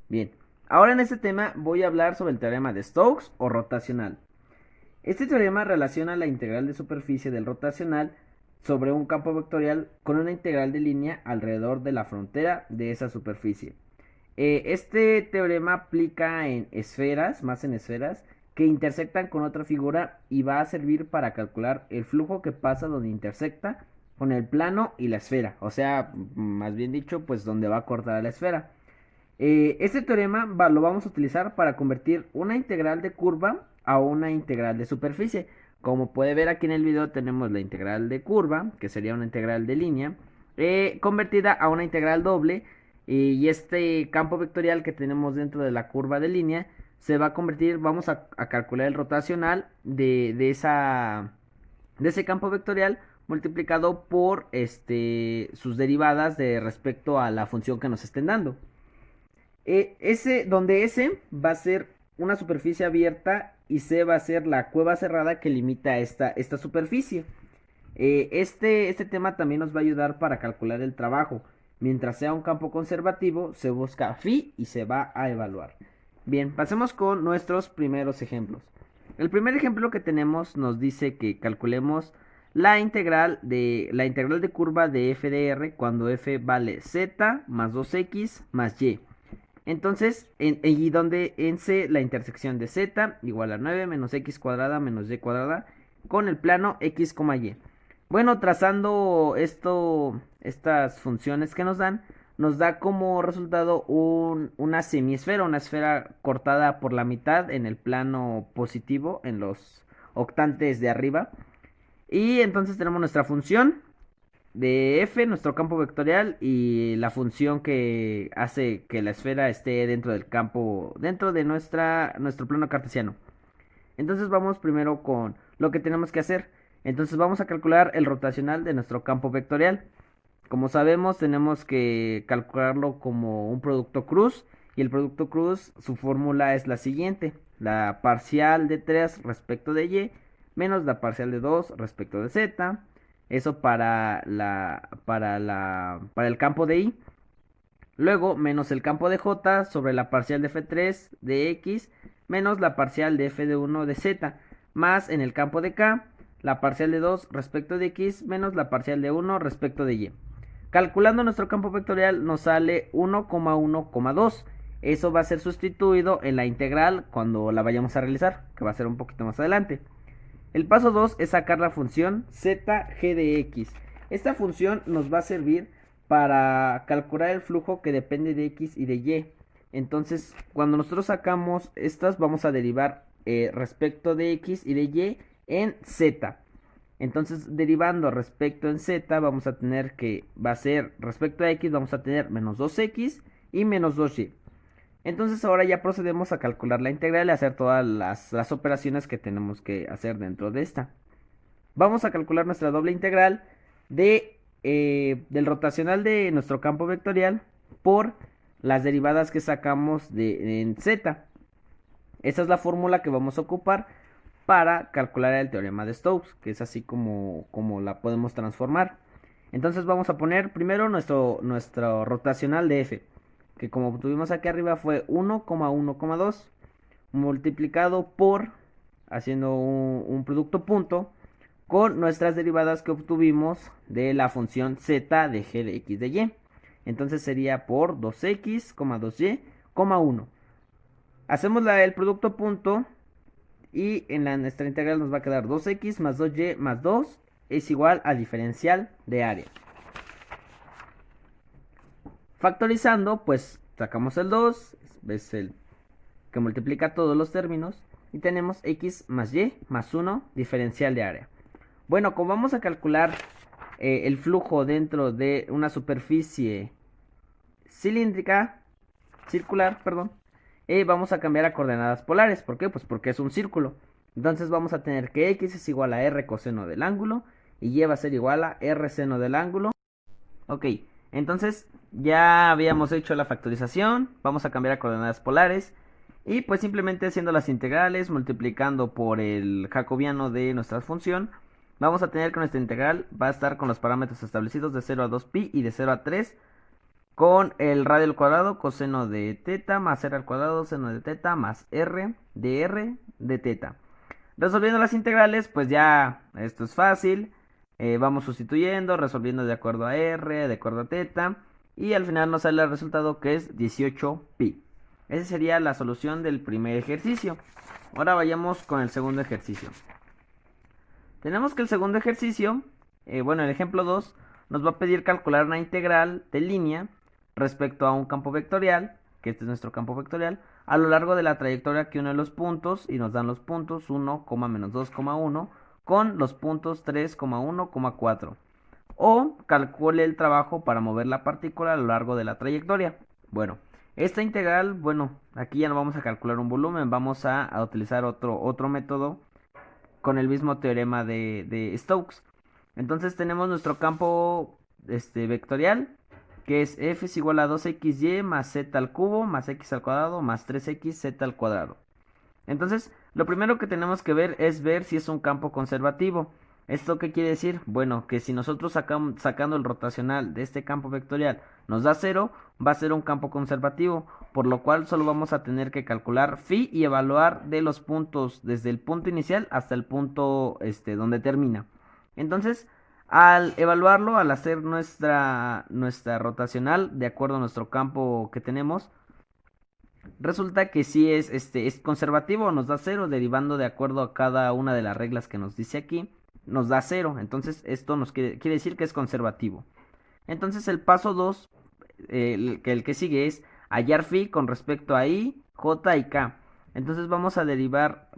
Bien, ahora en este tema voy a hablar sobre el teorema de Stokes o rotacional. Este teorema relaciona la integral de superficie del rotacional sobre un campo vectorial con una integral de línea alrededor de la frontera de esa superficie. Este teorema aplica en esferas, más en esferas, que intersectan con otra figura y va a servir para calcular el flujo que pasa donde intersecta con el plano y la esfera. O sea, más bien dicho, pues donde va a cortar la esfera. Este teorema lo vamos a utilizar para convertir una integral de curva a una integral de superficie. Como puede ver aquí en el video tenemos la integral de curva, que sería una integral de línea, convertida a una integral doble. Y este campo vectorial que tenemos dentro de la curva de línea se va a convertir, vamos a calcular el rotacional de ese campo vectorial multiplicado por sus derivadas de respecto a la función que nos estén dando. Donde S va a ser una superficie abierta y C va a ser la cueva cerrada que limita esta superficie. Este tema también nos va a ayudar para calcular el trabajo. Mientras sea un campo conservativo, se busca phi y se va a evaluar. Bien, pasemos con nuestros primeros ejemplos. El primer ejemplo que tenemos nos dice que calculemos la integral de curva de f de r cuando f vale z más 2x más y. Entonces, y donde en C la intersección de z igual a 9 menos x cuadrada menos y cuadrada con el plano x, y. Bueno, trazando estas funciones que nos da como resultado una semiesfera, una esfera cortada por la mitad en el plano positivo, en los octantes de arriba. Y entonces tenemos nuestra función de f, nuestro campo vectorial, y la función que hace que la esfera esté dentro del campo, dentro de nuestro plano cartesiano. Entonces vamos primero con lo que tenemos que hacer. Entonces vamos a calcular el rotacional de nuestro campo vectorial. Como sabemos, tenemos que calcularlo como un producto cruz. Y el producto cruz, su fórmula es la siguiente. La parcial de 3 respecto de y menos la parcial de 2 respecto de z. Eso para el campo de y. Luego, menos el campo de j sobre la parcial de f3 de x menos la parcial de f de 1 de z. Más en el campo de k, la parcial de 2 respecto de x menos la parcial de 1 respecto de y. Calculando nuestro campo vectorial nos sale 1,1,2. Eso va a ser sustituido en la integral cuando la vayamos a realizar, que va a ser un poquito más adelante. El paso 2 es sacar la función zg de x. Esta función nos va a servir para calcular el flujo que depende de x y de y. Entonces, cuando nosotros sacamos estas, vamos a derivar respecto de x y de y en z. Entonces, derivando respecto en z, vamos a tener que, va a ser respecto a x, vamos a tener menos 2x y menos 2y. Entonces, ahora ya procedemos a calcular la integral y hacer todas las operaciones que tenemos que hacer dentro de esta. Vamos a calcular nuestra doble integral del rotacional de nuestro campo vectorial por las derivadas que sacamos en z. Esa es la fórmula que vamos a ocupar para calcular el teorema de Stokes, que es así como la podemos transformar. Entonces vamos a poner primero nuestro rotacional de f, que como tuvimos aquí arriba fue 1,1,2 multiplicado por, haciendo un producto punto, con nuestras derivadas que obtuvimos de la función z de g de x de y. Entonces sería por 2x, 2y, 1. Hacemos el producto punto y en nuestra integral nos va a quedar 2x más 2y más 2 es igual al diferencial de área. Factorizando, pues sacamos el 2, es el que multiplica todos los términos, y tenemos x más y más 1 diferencial de área. Bueno, como vamos a calcular el flujo dentro de una superficie circular, perdón, vamos a cambiar a coordenadas polares. ¿Por qué? Pues porque es un círculo. Entonces vamos a tener que x es igual a r coseno del ángulo y y va a ser igual a r seno del ángulo. Ok, entonces ya habíamos hecho la factorización, vamos a cambiar a coordenadas polares y pues simplemente haciendo las integrales, multiplicando por el jacobiano de nuestra función, vamos a tener que nuestra integral va a estar con los parámetros establecidos de 0 a 2pi y de 0 a 3 con el radio al cuadrado, coseno de teta, más r al cuadrado, seno de teta, más r de teta. Resolviendo las integrales, pues ya esto es fácil. Vamos sustituyendo, resolviendo de acuerdo a r, de acuerdo a teta. Y al final nos sale el resultado que es 18pi. Esa sería la solución del primer ejercicio. Ahora vayamos con el segundo ejercicio. Tenemos que el segundo ejercicio, bueno, el ejemplo 2, nos va a pedir calcular una integral de línea respecto a un campo vectorial, que este es nuestro campo vectorial, a lo largo de la trayectoria que une los puntos, y nos dan los puntos 1, menos 2,1, con los puntos 3,1, 4. O calcule el trabajo para mover la partícula a lo largo de la trayectoria. Bueno, esta integral, bueno, aquí ya no vamos a calcular un volumen, vamos a utilizar otro método con el mismo teorema de Stokes. Entonces tenemos nuestro campo vectorial, que es f es igual a 2xy más z al cubo más x al cuadrado más 3xz al cuadrado. Entonces, lo primero que tenemos que ver es ver si es un campo conservativo. ¿Esto qué quiere decir? Bueno, que si nosotros sacando el rotacional de este campo vectorial nos da 0, va a ser un campo conservativo, por lo cual solo vamos a tener que calcular phi y evaluar de los puntos desde el punto inicial hasta el punto donde termina. Entonces, al evaluarlo, al hacer nuestra rotacional de acuerdo a nuestro campo que tenemos, resulta que sí es conservativo, nos da 0, derivando de acuerdo a cada una de las reglas que nos dice aquí, nos da 0. Entonces esto nos quiere decir que es conservativo. Entonces el paso 2, el que sigue es hallar phi con respecto a i, j y k. Entonces vamos a derivar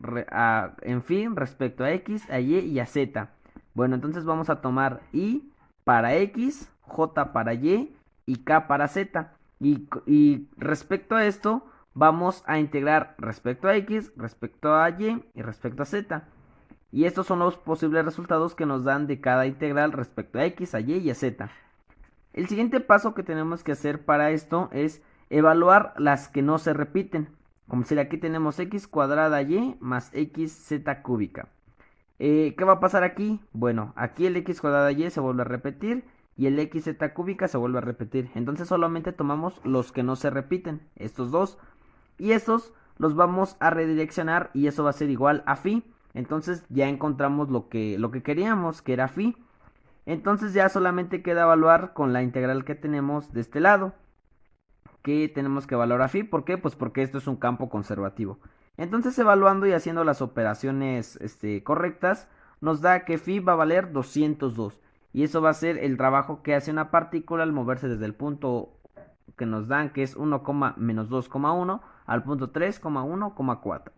en phi respecto a x, a y y a z. Bueno, entonces vamos a tomar i para x, j para y k para z. Y respecto a esto, vamos a integrar respecto a x, respecto a y y respecto a z. Y estos son los posibles resultados que nos dan de cada integral respecto a x, a y y a z. El siguiente paso que tenemos que hacer para esto es evaluar las que no se repiten. Como si aquí tenemos x cuadrada y más xz cúbica. ¿Qué va a pasar aquí? Bueno, aquí el x cuadrada y se vuelve a repetir y el xz cúbica se vuelve a repetir. Entonces solamente tomamos los que no se repiten, estos dos. Y estos los vamos a redireccionar y eso va a ser igual a phi. Entonces ya encontramos lo que queríamos, que era phi. Entonces ya solamente queda evaluar con la integral que tenemos de este lado, que tenemos que evaluar a phi. ¿Por qué? Pues porque esto es un campo conservativo. Entonces evaluando y haciendo las operaciones correctas, nos da que phi va a valer 202. Y eso va a ser el trabajo que hace una partícula al moverse desde el punto que nos dan, que es 1, menos 2,1, al punto 3,1,4.